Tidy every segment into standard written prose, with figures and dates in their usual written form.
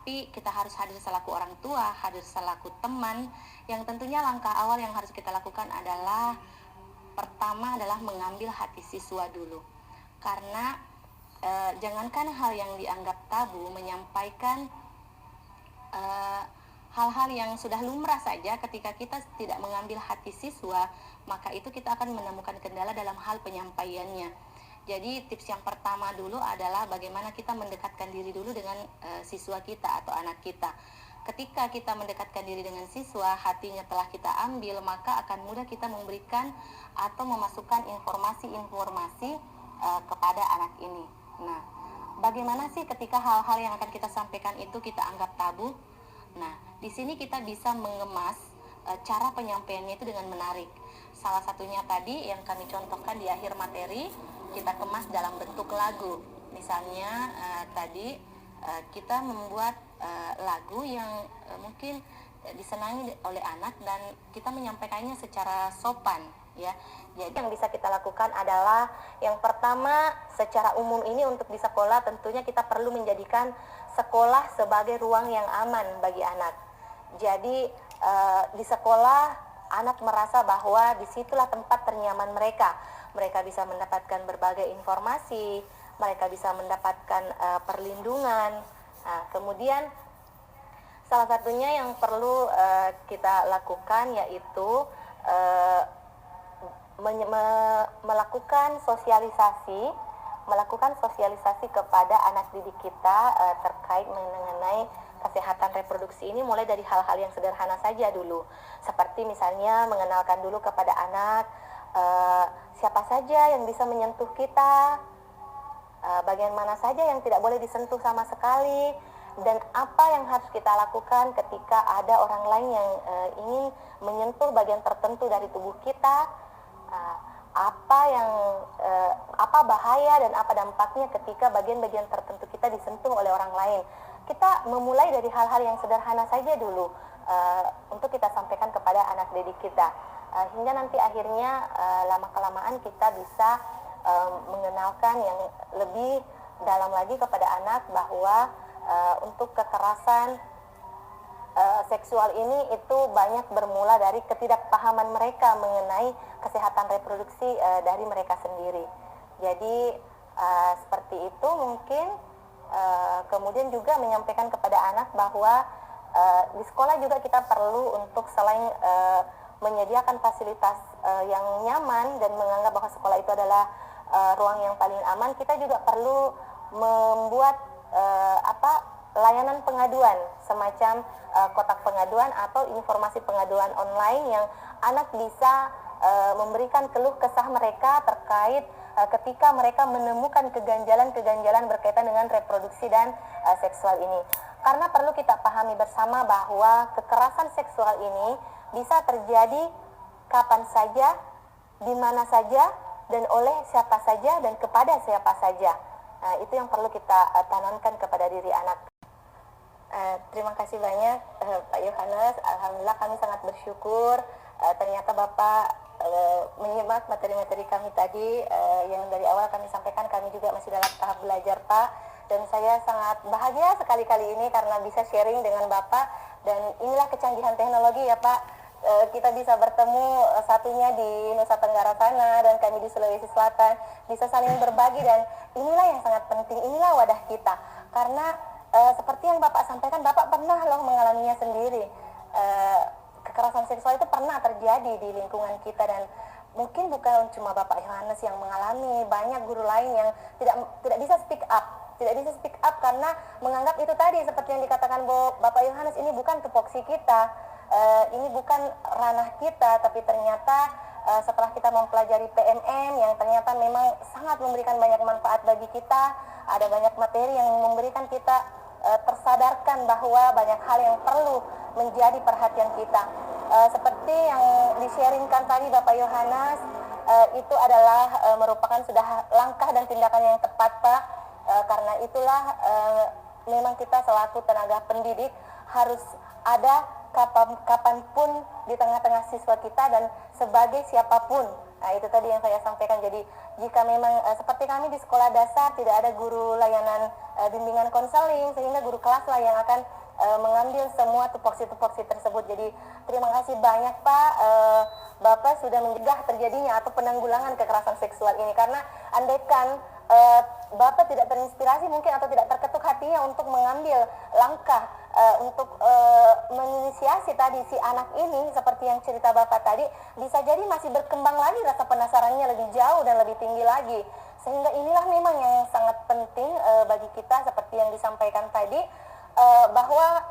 tapi kita harus hadir selaku orang tua, hadir selaku teman. Yang tentunya langkah awal yang harus kita lakukan adalah pertama adalah mengambil hati siswa dulu. Karena jangankan hal yang dianggap tabu, menyampaikan hal-hal yang sudah lumrah saja, ketika kita tidak mengambil hati siswa, maka itu kita akan menemukan kendala dalam hal penyampaiannya. Jadi tips yang pertama dulu adalah bagaimana kita mendekatkan diri dulu dengan siswa kita atau anak kita. Ketika kita mendekatkan diri dengan siswa, hatinya telah kita ambil, maka akan mudah kita memberikan atau memasukkan informasi-informasi kepada anak ini. Nah, bagaimana sih ketika hal-hal yang akan kita sampaikan itu kita anggap tabu? Nah, di sini kita bisa mengemas cara penyampaiannya itu dengan menarik. Salah satunya tadi yang kami contohkan di akhir materi, kita kemas dalam bentuk lagu. Misalnya tadi kita membuat lagu yang mungkin disenangi oleh anak dan kita menyampaikannya secara sopan, ya. Jadi yang bisa kita lakukan adalah yang pertama, secara umum ini untuk di sekolah tentunya kita perlu menjadikan sekolah sebagai ruang yang aman bagi anak. Jadi di sekolah anak merasa bahwa disitulah tempat ternyaman mereka. Mereka bisa mendapatkan berbagai informasi, mereka bisa mendapatkan perlindungan. Nah, kemudian salah satunya yang perlu kita lakukan yaitu melakukan sosialisasi kepada anak didik kita terkait mengenai kesehatan reproduksi ini, mulai dari hal-hal yang sederhana saja dulu, seperti misalnya mengenalkan dulu kepada anak siapa saja yang bisa menyentuh kita, bagian mana saja yang tidak boleh disentuh sama sekali, dan apa yang harus kita lakukan ketika ada orang lain yang ingin menyentuh bagian tertentu dari tubuh kita, apa bahaya dan apa dampaknya ketika bagian-bagian tertentu kita disentuh oleh orang lain. Kita memulai dari hal-hal yang sederhana saja dulu untuk kita sampaikan kepada anak didik kita, hingga nanti akhirnya lama-kelamaan kita bisa mengenalkan yang lebih dalam lagi kepada anak bahwa untuk kekerasan seksual ini itu banyak bermula dari ketidakpahaman mereka mengenai kesehatan reproduksi dari mereka sendiri. Jadi seperti itu mungkin. Kemudian juga menyampaikan kepada anak bahwa di sekolah juga kita perlu untuk selain menyediakan fasilitas yang nyaman dan menganggap bahwa sekolah itu adalah ruang yang paling aman, kita juga perlu membuat layanan pengaduan, semacam kotak pengaduan atau informasi pengaduan online yang anak bisa memberikan keluh kesah mereka terkait ketika mereka menemukan keganjalan-keganjalan berkaitan dengan reproduksi dan seksual ini. Karena perlu kita pahami bersama bahwa kekerasan seksual ini bisa terjadi kapan saja, di mana saja, dan oleh siapa saja, dan kepada siapa saja. Nah, itu yang perlu kita tanamkan kepada diri anak. Terima kasih banyak Pak Yohanes. Alhamdulillah kami sangat bersyukur ternyata Bapak menyimak materi-materi kami tadi yang dari awal kami sampaikan. Kami juga masih dalam tahap belajar, Pak, dan saya sangat bahagia sekali kali ini karena bisa sharing dengan Bapak. Dan inilah kecanggihan teknologi ya, Pak, kita bisa bertemu, satunya di Nusa Tenggara sana dan kami di Sulawesi Selatan, bisa saling berbagi, dan inilah yang sangat penting, inilah wadah kita. Karena seperti yang Bapak sampaikan, Bapak pernah loh mengalaminya sendiri. Kekerasan seksual itu pernah terjadi di lingkungan kita, dan mungkin bukan cuma Bapak Yohanes yang mengalami, banyak guru lain yang tidak bisa speak up karena menganggap itu tadi seperti yang dikatakan Bapak Yohanes, ini bukan tupoksi kita, ini bukan ranah kita. Tapi ternyata setelah kita mempelajari PMM yang ternyata memang sangat memberikan banyak manfaat bagi kita, ada banyak materi yang memberikan kita tersadarkan bahwa banyak hal yang perlu menjadi perhatian kita. Seperti yang di-sharingkan tadi Bapak Yohanes, itu adalah merupakan sudah langkah dan tindakan yang tepat, Pak. Karena itulah memang kita selaku tenaga pendidik harus ada kapanpun di tengah-tengah siswa kita, dan sebagai siapapun Nah, itu tadi yang saya sampaikan. Jadi jika memang seperti kami di sekolah dasar tidak ada guru layanan bimbingan konseling, sehingga guru kelas lah yang akan mengambil semua tupoksi-tupoksi tersebut. Jadi terima kasih banyak Pak, Bapak sudah mencegah terjadinya atau penanggulangan kekerasan seksual ini, karena andaikan Bapak tidak terinspirasi mungkin atau tidak terketuk hatinya untuk mengambil langkah untuk menginisiasi tadi si anak ini seperti yang cerita Bapak tadi, bisa jadi masih berkembang lagi rasa penasarannya lebih jauh dan lebih tinggi lagi. Sehingga inilah memang yang sangat penting bagi kita seperti yang disampaikan tadi, bahwa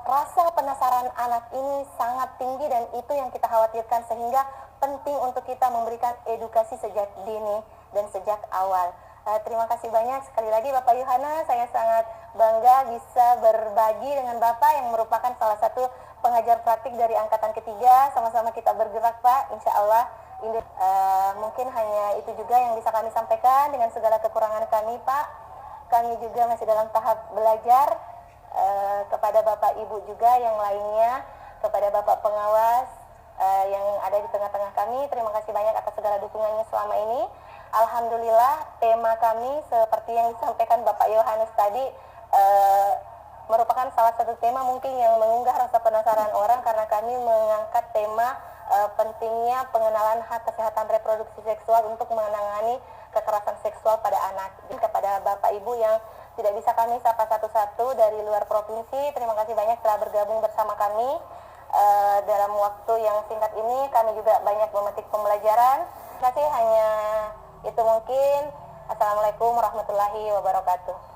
rasa penasaran anak ini sangat tinggi dan itu yang kita khawatirkan, sehingga penting untuk kita memberikan edukasi sejak dini dan sejak awal. Terima kasih banyak sekali lagi Bapak Yohana, saya sangat bangga bisa berbagi dengan Bapak yang merupakan salah satu pengajar praktik dari angkatan ketiga. Sama-sama kita bergerak Pak, insya Allah. Ini mungkin hanya itu juga yang bisa kami sampaikan dengan segala kekurangan kami Pak. Kami juga masih dalam tahap belajar. Kepada Bapak Ibu juga yang lainnya, kepada Bapak pengawas yang ada di tengah-tengah kami, terima kasih banyak atas segala dukungannya selama ini. Alhamdulillah tema kami seperti yang disampaikan Bapak Yohanes tadi merupakan salah satu tema mungkin yang mengunggah rasa penasaran orang, karena kami mengangkat tema pentingnya pengenalan hak kesehatan reproduksi seksual untuk menangani kekerasan seksual pada anak. Kepada Bapak Ibu yang tidak bisa kami sapa satu-satu dari luar provinsi, terima kasih banyak telah bergabung bersama kami. Dalam waktu yang singkat ini kami juga banyak memetik pembelajaran. Terima kasih, hanya itu mungkin. Assalamualaikum warahmatullahi wabarakatuh.